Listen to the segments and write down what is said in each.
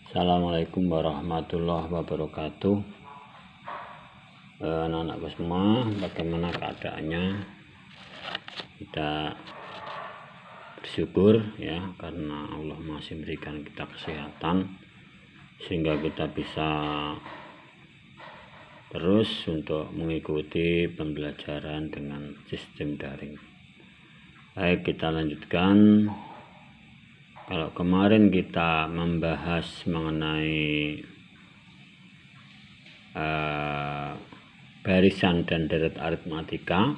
Assalamualaikum warahmatullahi wabarakatuh. Anak-anakku semua, bagaimana keadaannya? Kita bersyukur ya, karena Allah masih memberikan kita kesehatan sehingga kita bisa terus untuk mengikuti pembelajaran dengan sistem daring. Baik, kita lanjutkan. Kalau kemarin kita membahas mengenai barisan dan deret aritmatika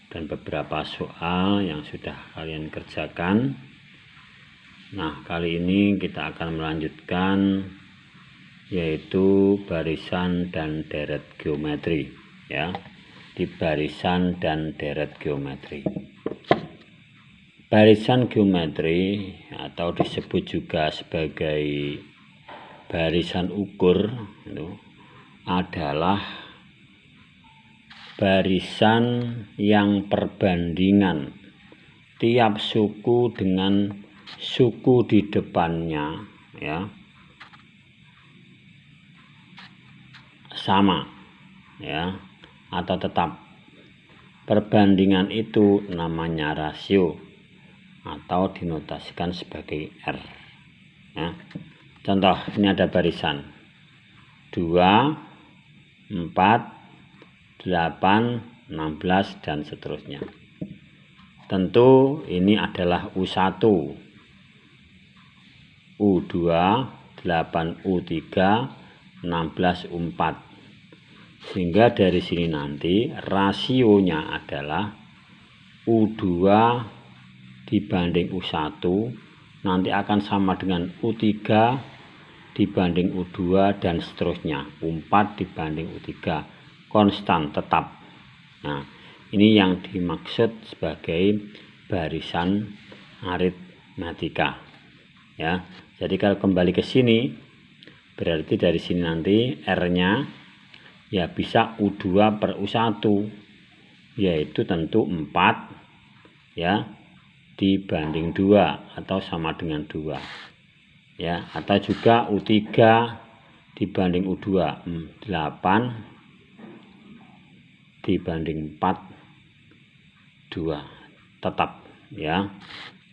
dan beberapa soal yang sudah kalian kerjakan. Nah, kali ini kita akan melanjutkan yaitu barisan dan deret geometri ya, di barisan dan deret geometri. Barisan geometri atau disebut juga sebagai barisan ukur itu adalah barisan yang perbandingan tiap suku dengan suku di depannya ya sama ya atau tetap. Perbandingan itu namanya rasio atau dinotasikan sebagai R ya. Contoh, ini ada barisan 2, 4, 8, 16 dan seterusnya. Tentu ini adalah U1, U2, 8 U3, 16 U4. Sehingga dari sini nanti rasionya adalah U2 dibanding U1 nanti akan sama dengan U3 dibanding U2 dan seterusnya, U4 dibanding U3, konstan tetap. Nah, ini yang dimaksud sebagai barisan aritmatika ya. Jadi kalau kembali ke sini berarti dari sini nanti R-nya ya bisa U2 per U1, yaitu tentu 4 ya dibanding 2 atau sama dengan 2 ya, atau juga U3 dibanding U2 8 dibanding 4 2 tetap ya.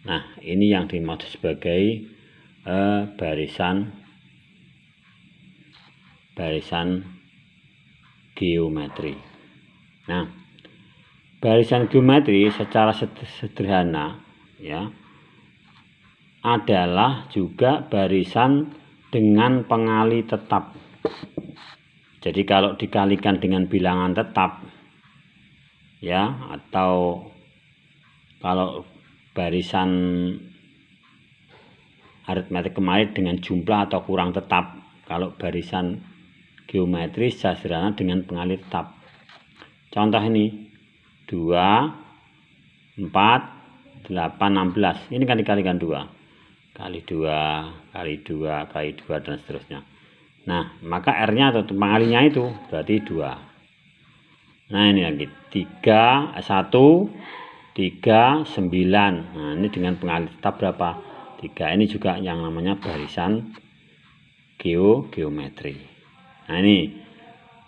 Nah, ini yang dimaksud sebagai barisan geometri. Nah, barisan geometri secara sederhana ya adalah juga barisan dengan pengali tetap. Jadi kalau dikalikan dengan bilangan tetap ya, atau kalau barisan aritmatik kemarin dengan jumlah atau kurang tetap, kalau barisan geometri secara sederhana dengan pengali tetap. Contoh ini 2, 4, 8, 16. Ini kan dikalikan 2 kali 2 kali 2 kali 2 dan seterusnya. Nah, maka R-nya atau pengalinya itu berarti 2. Nah, ini lagi 3, 1, 3, 9. Nah, ini dengan pengali tetap berapa? 3. Ini juga yang namanya barisan geometri. Nah, ini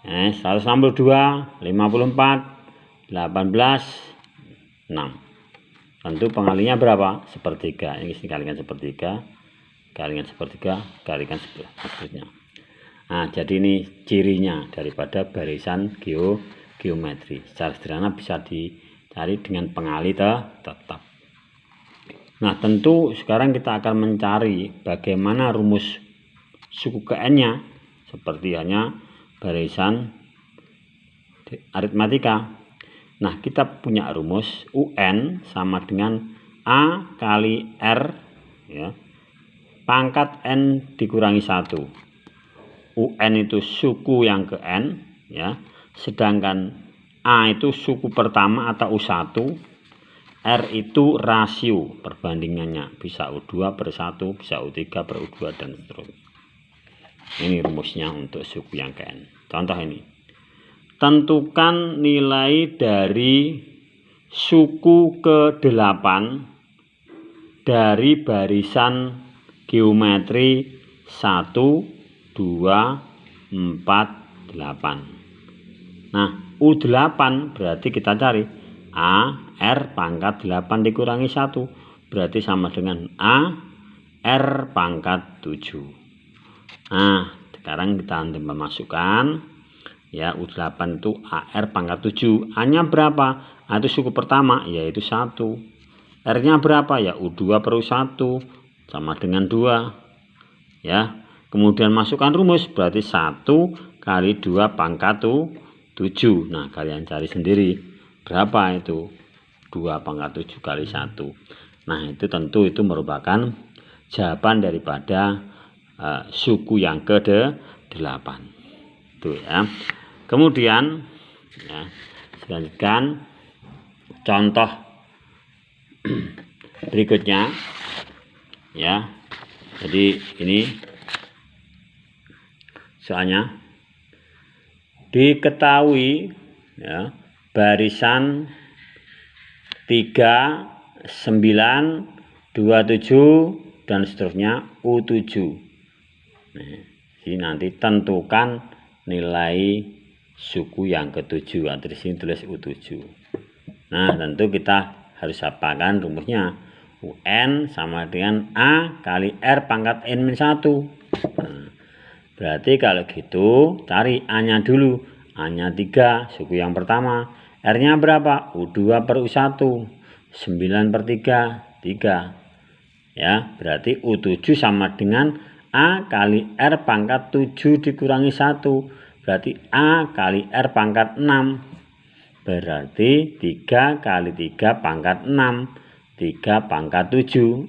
162, 54, 18, 6. Tentu pengalinya berapa? Sepertiga. Ini kalikan sepertiga, kalikan sepertiga, kalikan seterusnya. Nah, jadi ini cirinya daripada barisan geometri. Secara sederhana bisa dicari dengan pengali tetap. Nah, tentu sekarang kita akan mencari bagaimana rumus suku ke N-nya seperti hanya barisan aritmatika. Nah, kita punya rumus UN sama dengan A kali R ya, pangkat N dikurangi 1. UN itu suku yang ke N ya, sedangkan A itu suku pertama atau U1, R itu rasio perbandingannya, bisa U2 per 1, bisa U3 per U2 dan seterusnya. Ini rumusnya untuk suku yang ke N. Contoh ini, tentukan nilai dari suku ke-8 dari barisan geometri 1, 2, 4, 8. Nah, U8 berarti kita cari A R pangkat 8 dikurangi 1 berarti sama dengan A R pangkat 7. Nah, sekarang kita masukkan ya, U8 itu AR pangkat 7. A-nya berapa? A itu suku pertama, yaitu 1. R-nya berapa? Ya U2 per U1 sama dengan 2. Ya, kemudian masukkan rumus, berarti 1 kali 2 pangkat 7. Nah, kalian cari sendiri berapa itu 2 pangkat 7 kali 1. Nah, itu tentu itu merupakan jawaban daripada suku yang ke-8 itu ya. Kemudian ya, selanjutkan contoh berikutnya ya. Jadi ini soalnya diketahui ya, barisan 3, 9, 27 dan seterusnya U7. Nah, ini nanti tentukan nilai suku yang ke-7. Di sini tulis U7. Nah, tentu kita harus hafalkan rumusnya. UN sama dengan A kali R pangkat N-1. Nah, berarti kalau gitu cari A-nya dulu. A-nya 3, suku yang pertama. R-nya berapa? U2 per U1. 9 per 3, 3. Ya, berarti U7 sama dengan A kali R pangkat 7 dikurangi 1. Berarti A kali R pangkat 6. Berarti 3 kali 3 pangkat 6. 3 pangkat 7.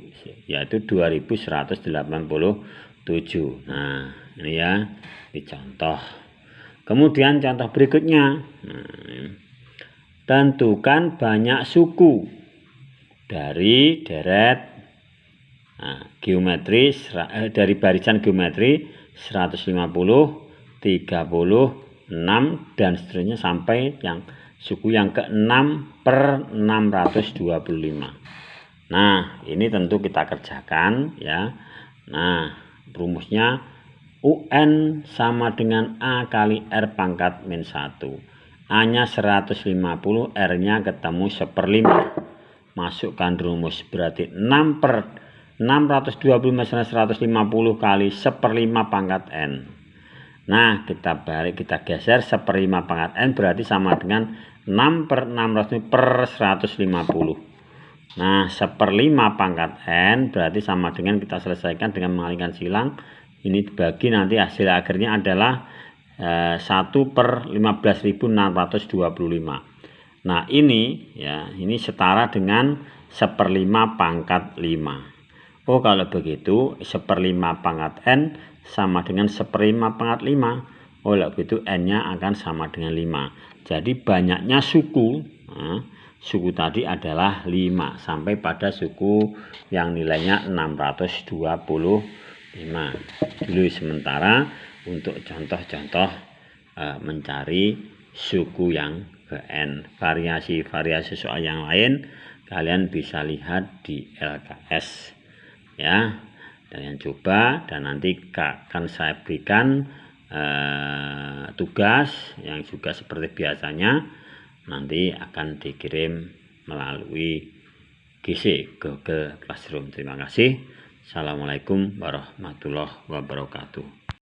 Yaitu 2187. Nah, ini ya. Ini contoh. Kemudian contoh berikutnya. Tentukan banyak suku dari deret geometri dari barisan geometri 150, 36 dan seterusnya sampai yang suku yang ke-6 per 625. Nah, ini tentu kita kerjakan ya. Nah, rumusnya UN sama dengan A kali R pangkat min 1. A-nya 150, R-nya ketemu 1/5. Masukkan rumus, berarti 6 per 625 150 kali 1/5 pangkat N. Nah, kita balik, kita geser 1/5 pangkat N berarti sama dengan 6 per 600 per 150. Nah, 1/5 pangkat N berarti sama dengan, kita selesaikan dengan mengalihkan silang. Ini dibagi, nanti hasil akhirnya adalah 1 per 15.625. Nah, ini ya, ini setara dengan 1/5 pangkat 5. Oh, kalau begitu 1/5 pangkat N sama dengan 1/5 pangkat 5. Oh, kalau begitu N-nya akan sama dengan 5. Jadi banyaknya suku, suku tadi adalah 5 sampai pada suku yang nilainya 625. Dulu sementara untuk contoh-contoh mencari suku yang ke N. Variasi-variasi soal yang lain kalian bisa lihat di LKS. Ya, kalian coba dan nanti akan saya berikan tugas yang juga seperti biasanya nanti akan dikirim melalui GC, Google Classroom. Terima kasih. Assalamualaikum warahmatullahi wabarakatuh.